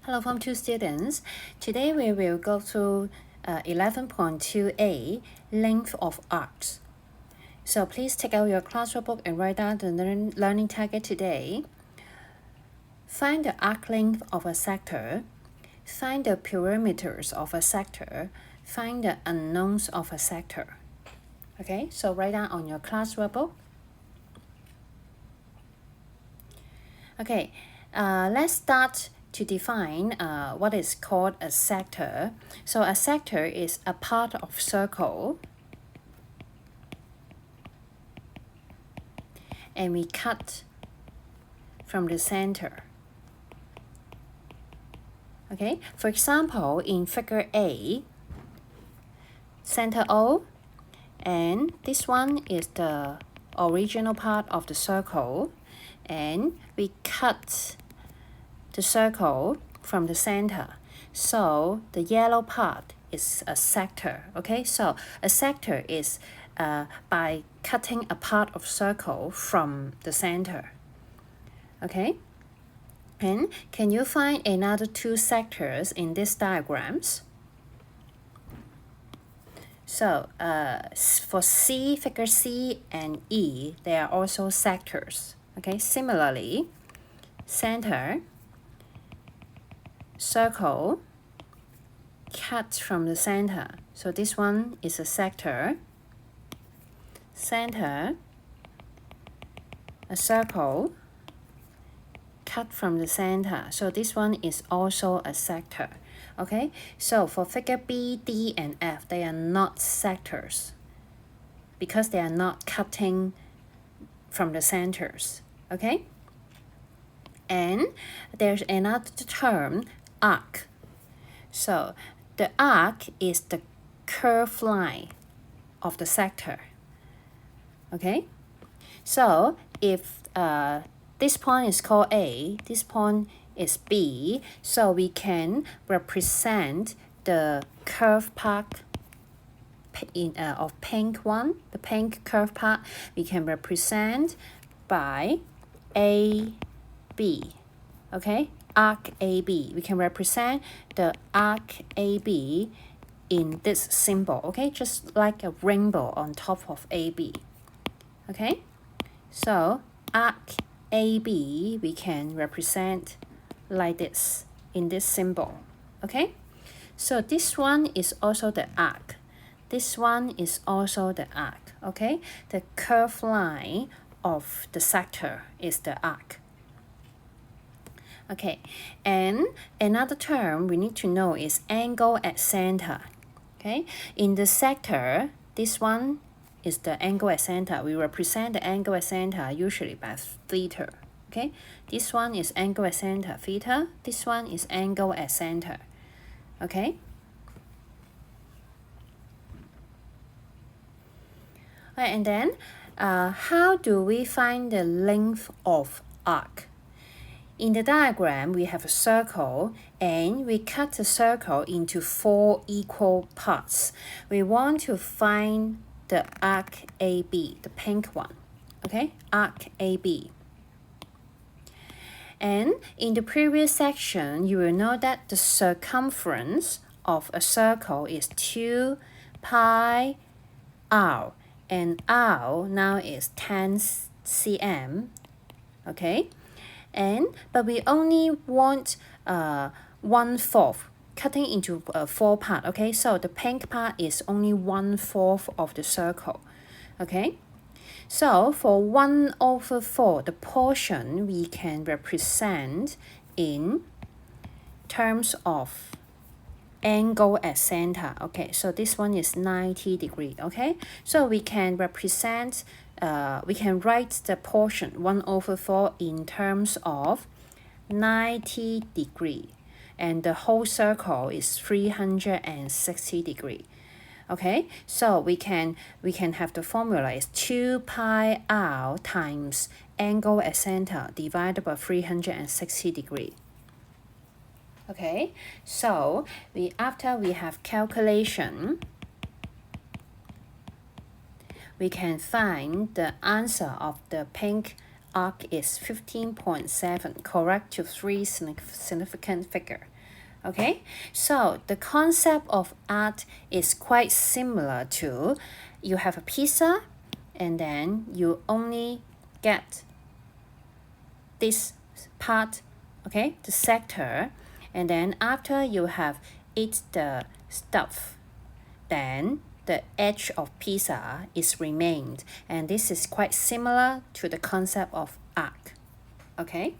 Hello, Form 2 students. Today we will go through 11.2a, length of arcs. So please take out your classroom book and write down the learning target today. Find the arc length of a sector. Find the perimeters of a sector. Find the unknowns of a sector. Okay, so write down on your classroom book. Okay, let's start to define what is called a sector. So a sector is a part of circle, and we cut from the center. Okay, for example, in figure A, center O, and this one is the original part of the circle, and we cut the circle from the center. So the yellow part is a sector. Okay, so a sector is by cutting a part of circle from the center. Okay, and can you find another two sectors in these diagrams? So for C, figure C and E, they are also sectors. Okay, similarly, center, circle, cut from the center. So this one is a sector. Center, a circle, cut from the center. So this one is also a sector. Okay, so for figure B, D, and F, they are not sectors because they are not cutting from the centers. Okay, and there's another term, arc. So the arc is the curved line of the sector. Okay, so if this point is called A, this point is B, so we can represent the curved part of pink one, the pink curved part, we can represent by AB. Okay, arc AB. We can represent the arc AB in this symbol. Okay, just like a rainbow on top of AB. Okay, so arc AB we can represent like this in this symbol. Okay, so this one is also the arc. This one is also the arc. Okay, the curved line of the sector is the arc. Okay, and another term we need to know is angle at center. Okay, in the sector, this one is the angle at center. We represent the angle at center usually by theta. Okay, this one is angle at center, theta. This one is angle at center. Okay. Right, and then how do we find the length of arc? In the diagram, we have a circle and we cut the circle into 4 equal parts. We want to find the arc AB, the pink one. Okay, arc AB. And in the previous section, you will know that the circumference of a circle is 2 pi r, and r now is 10 cm. Okay, but we only want 1/4, cutting into 4 parts. Okay, so the pink part is only 1/4 of the circle. Okay, so for 1/4, the portion we can represent in terms of angle at center. Okay, so this one is 90 degrees. Okay, so we can represent we can write the portion 1/4 in terms of 90 degrees, and the whole circle is 360 degrees. Okay, so we can have the formula is 2 pi r times angle at center divided by 360 degrees. Okay, so after we have calculation, we can find the answer of the pink arc is 15.7, correct to 3 significant figure. Okay, so the concept of arc is quite similar to you have a pizza and then you only get this part, okay, the sector, and then after you have eat the stuff, then the edge of pizza is remained, and this is quite similar to the concept of arc. Okay,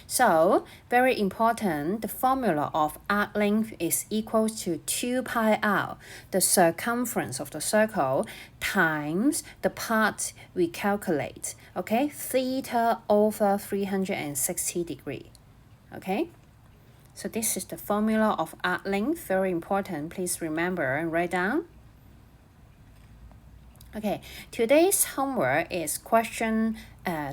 so very important, the formula of arc length is equal to 2 pi r, the circumference of the circle, times the part we calculate, okay, theta over 360 degree. Okay, so this is the formula of arc length, very important, please remember and write down. Okay, today's homework is question,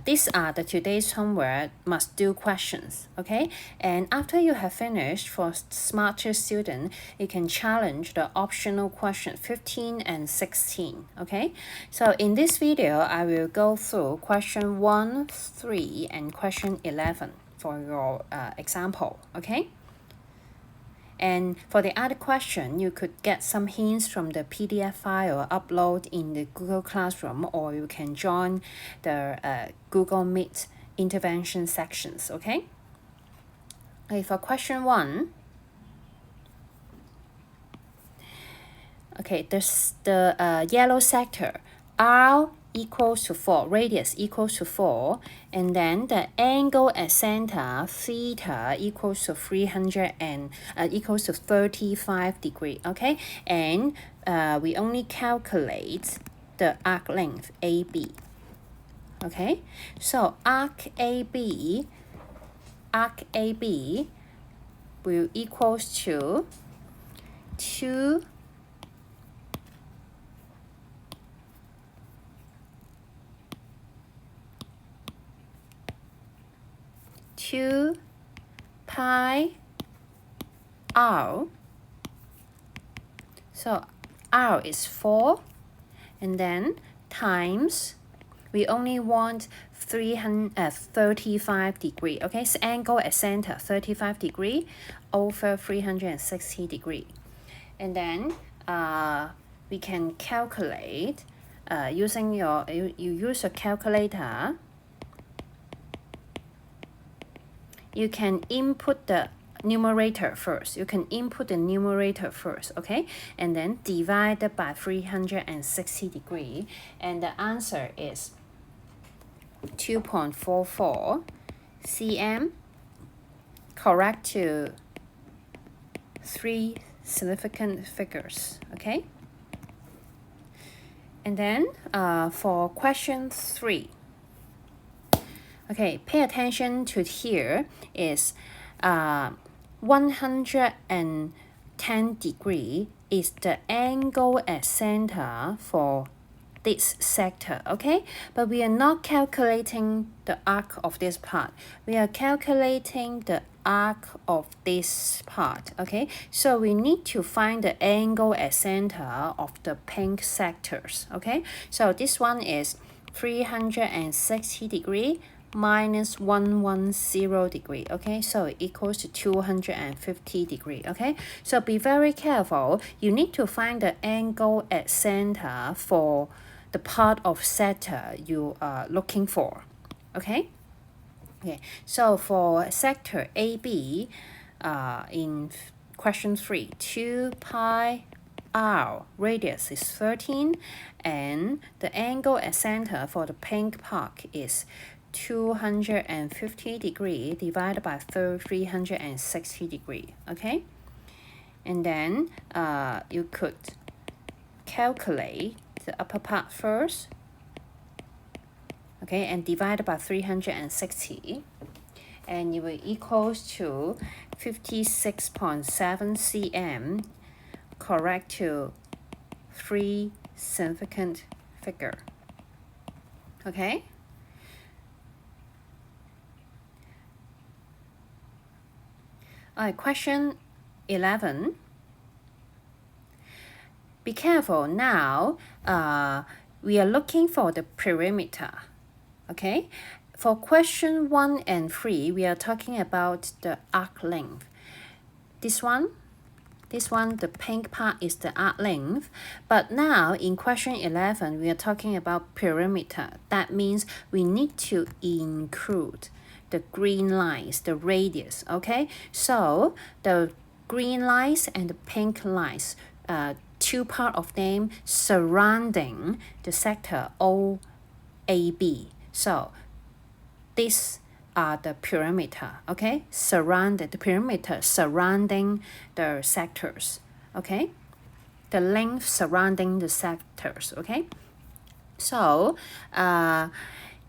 these are the today's homework must do questions, okay? And after you have finished, for smarter student, you can challenge the optional question 15 and 16, okay? So in this video, I will go through question 1, 3, and question 11 for your example, okay? And for the other question, you could get some hints from the PDF file upload in the Google Classroom, or you can join the Google Meet intervention sections, okay? Okay, for question 1, okay, the yellow sector, R equals to 4, radius equals to 4, and then the angle at center, theta, equals to 300 and equals to 35 degree, okay? And we only calculate the arc length AB, okay? So arc AB will equals to 2 pi r. So r is 4, and then times, we only want 35 degree, okay? So angle at center, 35 degree over 360 degree. And then we can calculate using you use a calculator. You can input the numerator first. Okay? And then divide it by 360 degree. And the answer is 2.44 cm, correct to 3 significant figures. Okay? And then for question 3. Okay, pay attention to here is 110 degree is the angle at center for this sector, okay? But we are not calculating the arc of this part. We are calculating the arc of this part, okay? So we need to find the angle at center of the pink sectors, okay? So this one is 360 degree minus 110 degree, okay? So it equals to 250 degree, okay? So be very careful. You need to find the angle at center for the part of sector you are looking for, okay? Okay, so for sector AB, in question 3, 2 pi r, radius is 13, and the angle at center for the pink part is 250 degree divided by 360 degree, okay? And then you could calculate the upper part first, okay, and divide by 360, and you will equals to 56.7 cm, correct to 3 significant figure, okay? Alright, question 11. Be careful now. We are looking for the perimeter. Okay, for question 1 and 3, we are talking about the arc length. This one, the pink part is the arc length. But now in question 11, we are talking about perimeter. That means we need to include the green lines, the radius, okay? So the green lines and the pink lines, two part of them surrounding the sector OAB. So these are the perimeter, okay? The perimeter surrounding the sectors, okay? The length surrounding the sectors, okay? So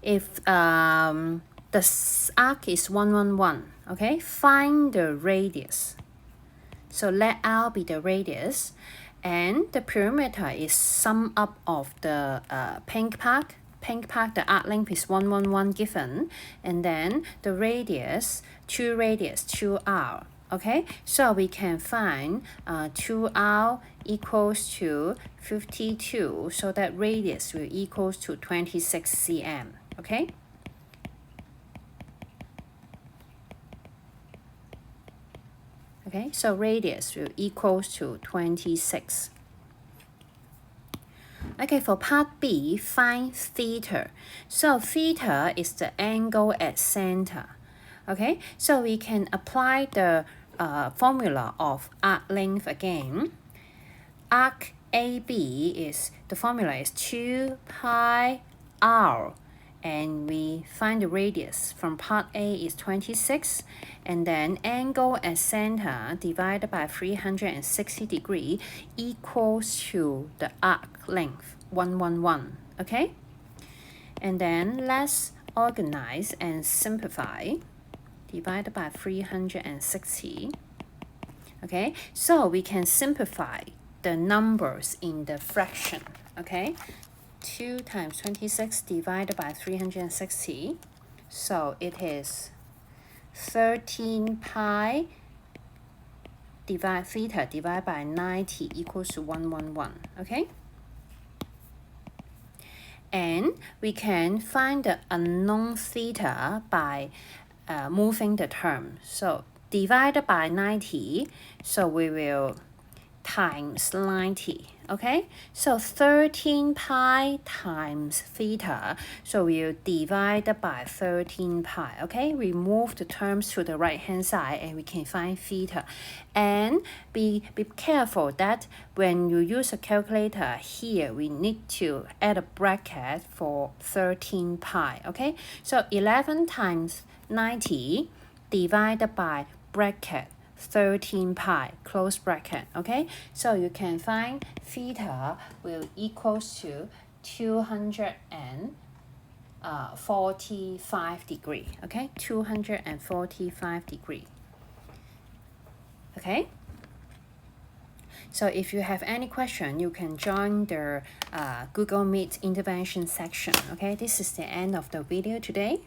if the arc is 1, 1, 1, okay? Find the radius. So let R be the radius, and the perimeter is sum up of the pink part. The arc length is 1, 1, 1 given, and then the radius, 2R. Okay, so we can find 2R equals to 52, so that radius will equals to 26 cm. Okay. Okay, so radius will equals to 26. Okay, for part B, find theta. So theta is the angle at center. Okay, so we can apply the formula of arc length again. Arc AB is, the formula is 2 pi r, and we find the radius from part A is 26, and then angle at center divided by 360 degree equals to the arc length 111. Okay, and then let's organize and simplify. Divided by 360. Okay, so we can simplify the numbers in the fraction. Okay, 2 times 26 divided by 360. So it is 13 pi theta divided by 90 equals to 111. Okay, and we can find the unknown theta by moving the term. So divided by 90, so we will times 90. Okay, so 13 pi times theta, so we'll divide by 13 pi. Okay, we move the terms to the right hand side and we can find theta. And be careful that when you use a calculator here, we need to add a bracket for 13 pi. Okay, so 11 times 90 divided by bracket 13 pi, close bracket. Okay, so you can find theta will equals to 245 degree. Okay, 245 degree. Okay, so if you have any question, you can join the Google Meet intervention section. Okay, this is the end of the video today.